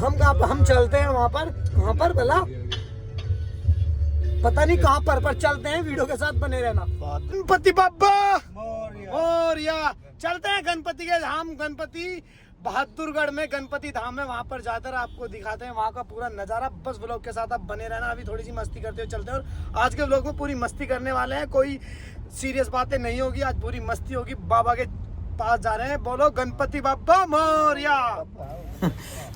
हम चलते हैं वहाँ पर भला पता नहीं कहाँ पर चलते हैं। वीडियो के साथ बने रहना। गणपति बाबा मोरया। चलते हैं गणपति के धाम। गणपति बहादुरगढ़ में गणपति धाम है, वहाँ पर जाकर आपको दिखाते हैं वहाँ का पूरा नज़ारा। बस व्लॉग के साथ आप बने रहना। अभी थोड़ी सी मस्ती करते हुए चलते हैं और आज के व्लॉग में पूरी मस्ती करने वाले हैं। कोई सीरियस बातें नहीं होगी, आज पूरी मस्ती होगी। बाबा के पास जा रहे हैं। बोलो गणपति बाबा मोरया।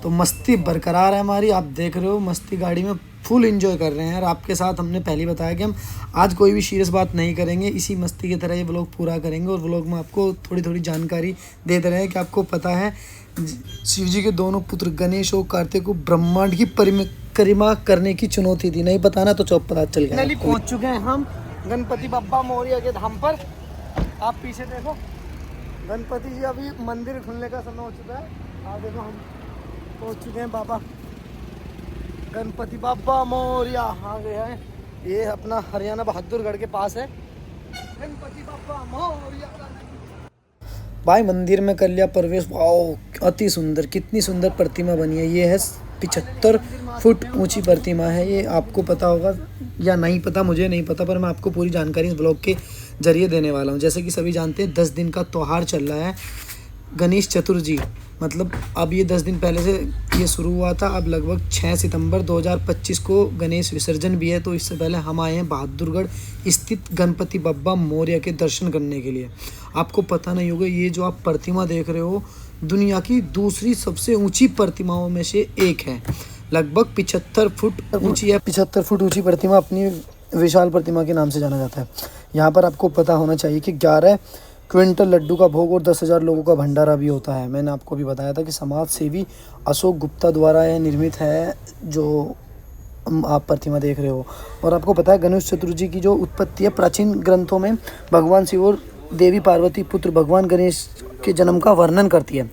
तो मस्ती बरकरार है हमारी, आप देख रहे हो। मस्ती गाड़ी में फुल एंजॉय कर रहे हैं। और आपके साथ हमने पहले बताया कि हम आज कोई भी सीरियस बात नहीं करेंगे, इसी मस्ती की तरह ये व्लॉग पूरा करेंगे। और व्लॉग में आपको थोड़ी थोड़ी जानकारी देते रहे कि आपको पता है शिव जी के दोनों पुत्र गणेश और कार्तिक को ब्रह्मांड की परिक्रमा करने की चुनौती थी। नहीं पता ना तो चौप पता चल गया। पहुँच चुके हैं हम गणपति बाबा मोरया के धाम पर। आप पीछे देखो, गणपति जी अभी मंदिर खुलने का समय हो चुका है। आप देखो, हम पहुँच चुके हैं बाबा गणपति बाबा मोरया आ गया है। ये अपना हरियाणा बहादुरगढ़ के पास है गणपति बाबा मोरया। भाई मंदिर में कर लिया प्रवेश। वाओ अति सुंदर, कितनी सुंदर प्रतिमा बनी है। ये है 75 फुट ऊंची प्रतिमा है। ये आपको पता होगा या नहीं पता, मुझे नहीं पता, पर मैं आपको पूरी जानकारी इस ब्लॉग के जरिए देने वाला हूँ। जैसे कि सभी जानते हैं 10 दिन का त्यौहार चल रहा है गणेश चतुर्थी। मतलब अब ये 10 दिन पहले से ये शुरू हुआ था। अब लगभग 6 सितंबर 2025 को गणेश विसर्जन भी है। तो इससे पहले हम आए हैं बहादुरगढ़ स्थित गणपति बाबा मोरया के दर्शन करने के लिए। आपको पता नहीं होगा, ये जो आप प्रतिमा देख रहे हो दुनिया की दूसरी सबसे ऊंची प्रतिमाओं में से एक है। लगभग 75 फुट ऊंची है। 75 फुट ऊंची प्रतिमा अपनी विशाल प्रतिमा के नाम से जाना जाता है। यहाँ पर आपको पता होना चाहिए कि 11 क्विंटल लड्डू का भोग और 10,000 लोगों का भंडारा भी होता है। मैंने आपको भी बताया था कि समाज सेवी अशोक गुप्ता द्वारा यह निर्मित है, जो आप प्रतिमा देख रहे हो। और आपको पता है गणेश चतुर्थी की जो उत्पत्ति है प्राचीन ग्रंथों में भगवान शिव और देवी पार्वती पुत्र भगवान गणेश के जन्म का वर्णन करती है।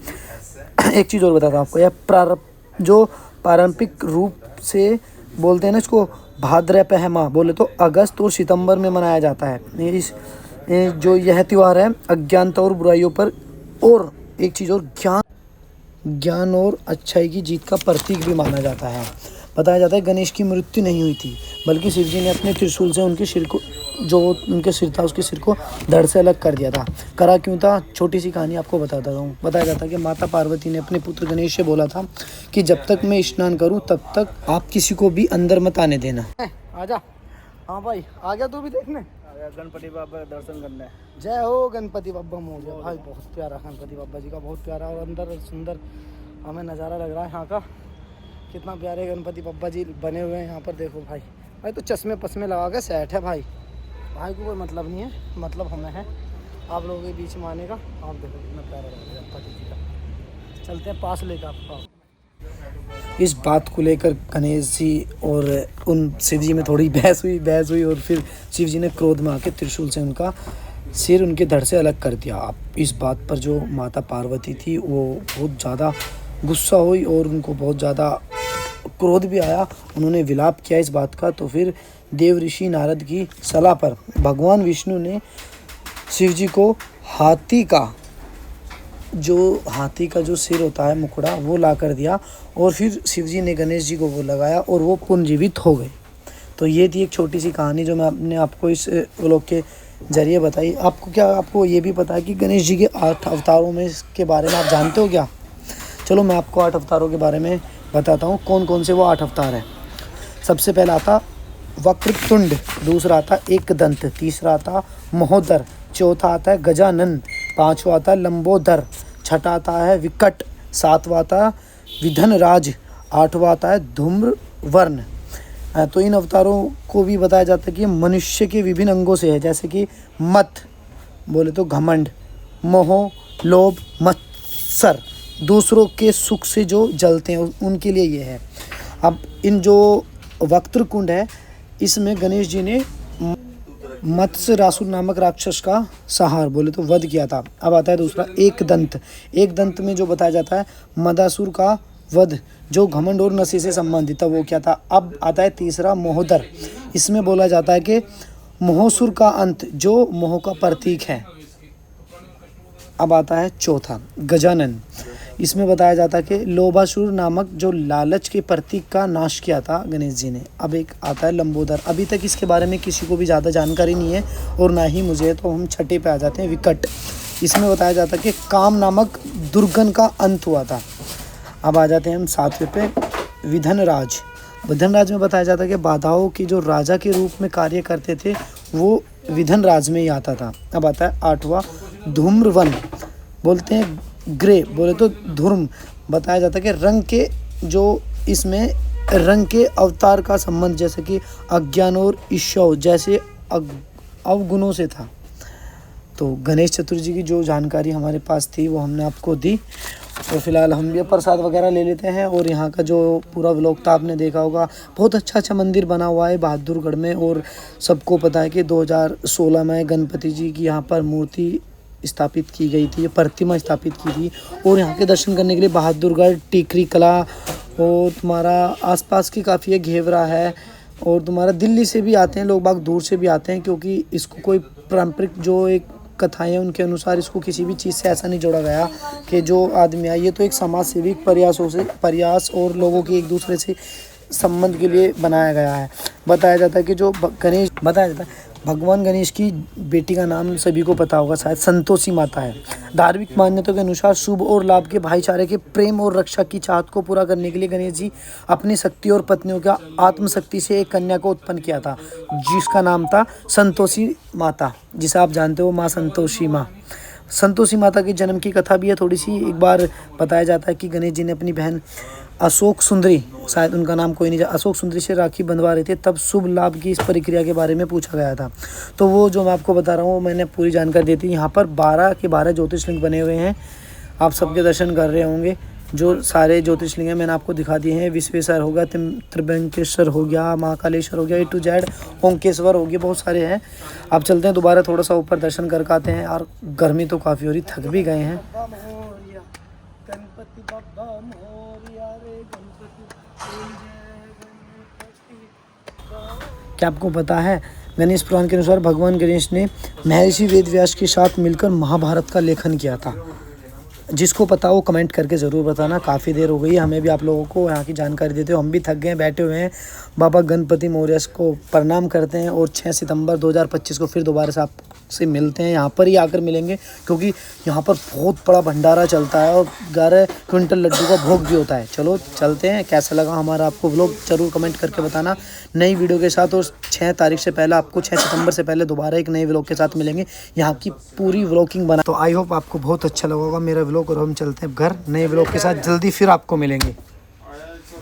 एक चीज़ और बताता हूँ आपको, यह जो पारंपरिक रूप से बोलते हैं ना इसको, भाद्रपहमा बोले तो अगस्त और सितंबर में मनाया जाता है। जो यह त्यौहार है अज्ञानता और बुराइयों पर, और एक चीज़ और, ज्ञान और अच्छाई की जीत का प्रतीक भी माना जाता है। बताया जाता है गणेश की मृत्यु नहीं हुई थी, बल्कि शिव जी ने अपने त्रिशूल से उनके सिर को, जो उनके सिर था उसके सिर को धड़ से अलग कर दिया था। करा क्यों था, छोटी सी कहानी आपको बताता हूँ। बताया जाता है कि माता पार्वती ने अपने पुत्र गणेश से बोला था कि जब तक मैं स्नान करूँ तब तक आप किसी को भी अंदर मत आने देना। आजा। हाँ भाई, आ गया तू भी देखने गणपति बाबा का दर्शन करना है। जय हो गणपति बाबा मोरया। भाई बहुत प्यारा गणपति बाबा जी का, बहुत प्यारा। और अंदर सुंदर हमें नज़ारा लग रहा है यहाँ का। कितना प्यारे गणपति बाबा जी बने हुए हैं यहाँ पर। देखो भाई, भाई तो चश्मे पश्मे लगा के सेट है भाई। भाई को कोई मतलब नहीं है, मतलब हमें है आप लोगों के बीच में आने का। आप देखो कितना प्यारा लग रहा है गणपति जी का। चलते हैं पास लेकर आपको। इस बात को लेकर गणेश जी और उन शिव जी में थोड़ी बहस हुई और फिर शिव जी ने क्रोध में आके त्रिशूल से उनका सिर उनके धड़ से अलग कर दिया। अब इस बात पर जो माता पार्वती थी वो बहुत ज़्यादा गुस्सा हुई और उनको बहुत ज़्यादा क्रोध भी आया। उन्होंने विलाप किया इस बात का। तो फिर देव ऋषि नारद की सलाह पर भगवान विष्णु ने शिव जी को हाथी का जो सिर होता है मुकुड़ा, वो ला कर दिया। और फिर शिव जी ने गणेश जी को वो लगाया और वो पुनर्जीवित हो गए। तो ये थी एक छोटी सी कहानी जो मैंने आपको इस व्लॉग के जरिए बताई। आपको ये भी पता है कि गणेश जी के 8 अवतारों में के बारे में आप जानते हो क्या? चलो मैं आपको 8 अवतारों के बारे में बताता हूँ कौन कौन से वो 8 अवतार हैं। सबसे पहला आता वक्रतुंड, दूसरा आता एकदंत, तीसरा आता महोदर, चौथा आता है गजानन, पांचवा आता है लंबोदर, छठा आता है विकट, सातवां आता है विधनराज, आठवां आता है धूम्रवर्ण। तो इन अवतारों को भी बताया जाता है कि मनुष्य के विभिन्न अंगों से है, जैसे कि मत बोले तो घमंड, मोह, लोभ, मत्सर, दूसरों के सुख से जो जलते हैं उनके लिए ये है। अब इन जो वक्रतुंड है इसमें गणेश जी ने मत्स्यरासुर नामक राक्षस का संहार बोले तो वध किया था। अब आता है दूसरा एक दंत में जो बताया जाता है मदासुर का वध, जो घमंड और नशे से संबंधित था, वो क्या था। अब आता है तीसरा महोदर, इसमें बोला जाता है कि मोहसुर का अंत, जो मोह का प्रतीक है। अब आता है चौथा गजानन, इसमें बताया जाता है कि लोभासुर नामक जो लालच के प्रतीक का नाश किया था गणेश जी ने। अब एक आता है लंबोदर। अभी तक इसके बारे में किसी को भी ज़्यादा जानकारी नहीं है और ना ही मुझे, तो हम छठे पे आ जाते हैं विकट। इसमें बताया जाता है कि काम नामक दुर्गन का अंत हुआ था। अब आ जाते हैं हम सातवें पे विधनराज। विधनराज में बताया जाता है कि बाधाओं की जो राजा के रूप में कार्य करते थे वो विधनराज में ही आता था। अब आता है आठवां धूम्रवन, बोलते हैं ग्रे, बोले तो धूम्र। बताया जाता है कि रंग के जो इसमें रंग के अवतार का संबंध जैसे कि अज्ञान और ईर्ष्या जैसे अवगुणों से था। तो गणेश चतुर्थी की जो जानकारी हमारे पास थी वो हमने आपको दी। तो फिलहाल हम भी प्रसाद वगैरह ले लेते हैं। और यहाँ का जो पूरा व्लॉग था आपने देखा होगा, बहुत अच्छा मंदिर बना हुआ है बहादुरगढ़ में। और सबको पता है कि 2016 में गणपति जी की यहाँ पर मूर्ति स्थापित की गई थी, प्रतिमा स्थापित की थी। और यहाँ के दर्शन करने के लिए बहादुरगढ़, टिकरी कला और तुम्हारा आसपास की काफ़ी है, घेवरा है। और तुम्हारा दिल्ली से भी आते हैं लोग बाग, दूर से भी आते हैं, क्योंकि इसको कोई पारंपरिक जो एक कथाएं हैं उनके अनुसार इसको किसी भी चीज़ से ऐसा नहीं जोड़ा गया कि जो आदमी आए। ये तो एक समाज सेविक प्रयास और लोगों के एक दूसरे से संबंध के लिए बनाया गया है। बताया जाता है कि जो गणेश, बताया जाता है भगवान गणेश की बेटी का नाम सभी को पता होगा शायद, संतोषी माता है। धार्मिक मान्यताओं के अनुसार शुभ और लाभ के, भाईचारे के, प्रेम और रक्षा की चाहत को पूरा करने के लिए गणेश जी अपनी शक्ति और पत्नियों का आत्मशक्ति से एक कन्या को उत्पन्न किया था जिसका नाम था संतोषी माता, जिसे आप जानते हो माँ संतोषी माँ। संतोषी माता के जन्म की कथा भी है थोड़ी सी। एक बार बताया जाता है कि गणेश जी ने अपनी बहन अशोक सुंदरी, शायद उनका नाम कोई नहीं, अशोक सुंदरी से राखी बंधवा रहे थे, तब शुभ लाभ की इस प्रक्रिया के बारे में पूछा गया था। तो वो जो मैं आपको बता रहा हूँ मैंने पूरी जानकारी दी थी। यहाँ पर 12 के 12 ज्योतिर्लिंग बने हुए हैं, आप सबके दर्शन कर रहे होंगे। जो सारे ज्योतिर्लिंग हैं मैंने आपको दिखा दिए हैं। विश्वेश्वर हो गया, त्रिभंकेश्वर हो गया, महाकालेश्वर हो गया, A to Z, ओंकेश्वर हो गया, बहुत सारे हैं। अब चलते हैं दोबारा थोड़ा सा ऊपर दर्शन करके आते हैं। और गर्मी तो काफ़ी हो रही, थक भी गए हैं। क्या आपको पता है गणेश पुराण के अनुसार भगवान गणेश ने महर्षि वेदव्यास के साथ मिलकर महाभारत का लेखन किया था? जिसको पता हो कमेंट करके ज़रूर बताना। काफ़ी देर हो गई है, हमें भी आप लोगों को यहाँ की जानकारी देते हो, हम भी थक गए, बैठे हुए हैं। बाबा गणपति मौर्य को प्रणाम करते हैं और 6 सितंबर 2025 को फिर दोबारा से आपसे मिलते हैं। यहाँ पर ही आकर मिलेंगे क्योंकि यहाँ पर बहुत बड़ा भंडारा चलता है और 11 क्विंटल लड्डू का भोग भी होता है। चलो चलते हैं। कैसा लगा हमारा आपको व्लॉग ज़रूर कमेंट करके बताना नई वीडियो के साथ। और 6 तारीख से पहले आपको 6 सितंबर से पहले दोबारा एक नए व्लॉग के साथ मिलेंगे। यहाँ की पूरी व्लॉगिंग बना, तो आई होप आपको बहुत अच्छा लगा होगा मेरा व्लॉग। और हम चलते हैं घर नए व्लॉग के साथ, जल्दी फिर आपको मिलेंगे।